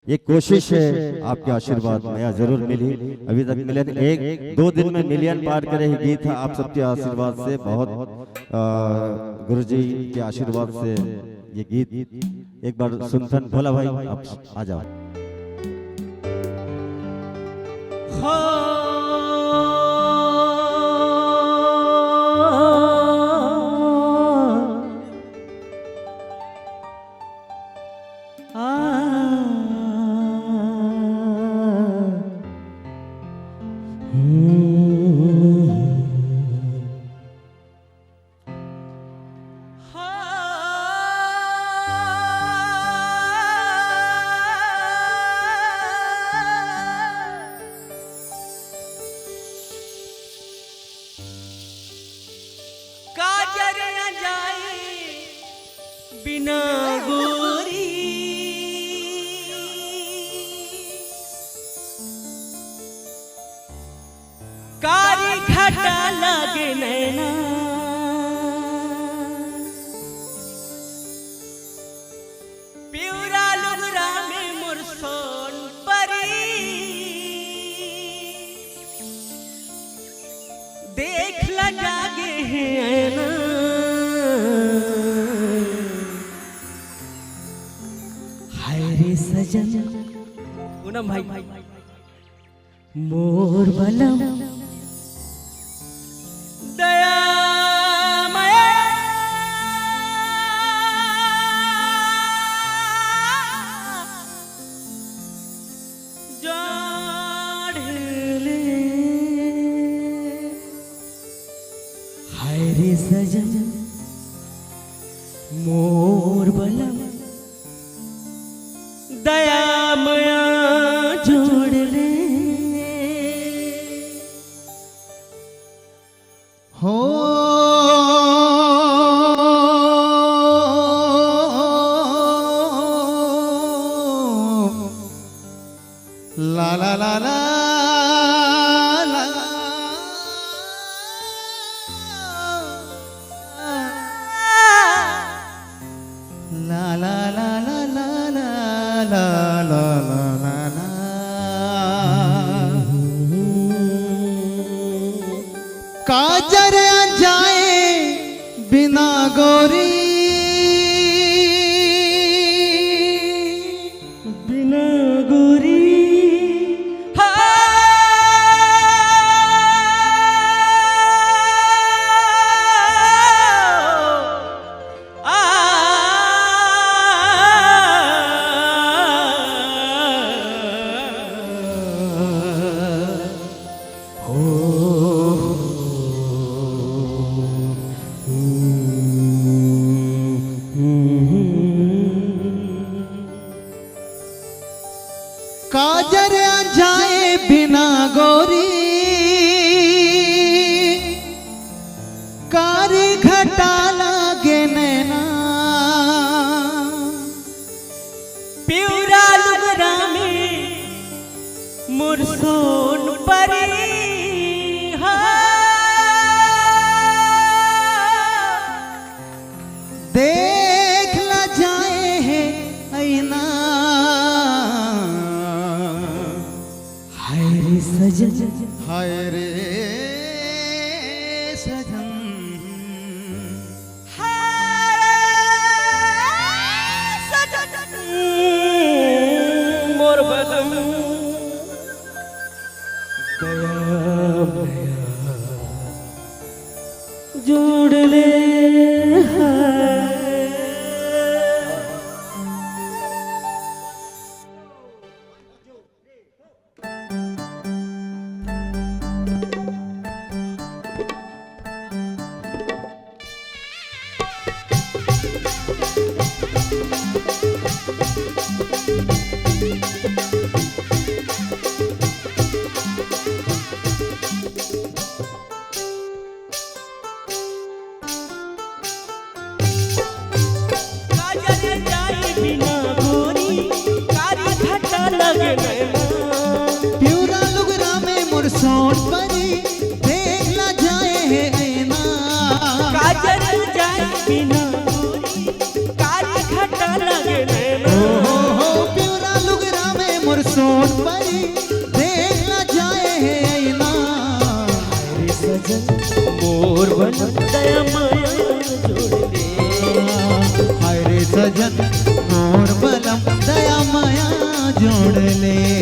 ये कोशिश है, आपके आशीर्वाद नया जरूर मिली। अभी तक मिलियन एक दो दिन में मिलियन पार करे ही गीत है। आप सबके आशीर्वाद से, बहुत गुरुजी के आशीर्वाद से ये गीत एक बार सुनतन। भोला भाई आप आ जाओ। बिना गोरी कारी घाटा लागे नैना, प्यूरा लुगरा में मुरसोन परी देख लगागे है ऐना। सजन पूनम भाई मोर बलम दया माया जोड़ले हाय रे सजन मोर बलम दया माया जोड़ ले हो ला ला ला ला काजर जाए बिना गोरी, बिना गोरी काजर जाए बिना गोरी, कारी घटा लागे नैना, प्यूरा लुगरा में मुरसोन परी देख ल जाए है ऐना। हाय रे सजन हाय रे सजन मोर बलम दया माया जोड़ ले दया माया जोड़ ले। हाय रे सजन मोर बलम दया माया जोड़ ले।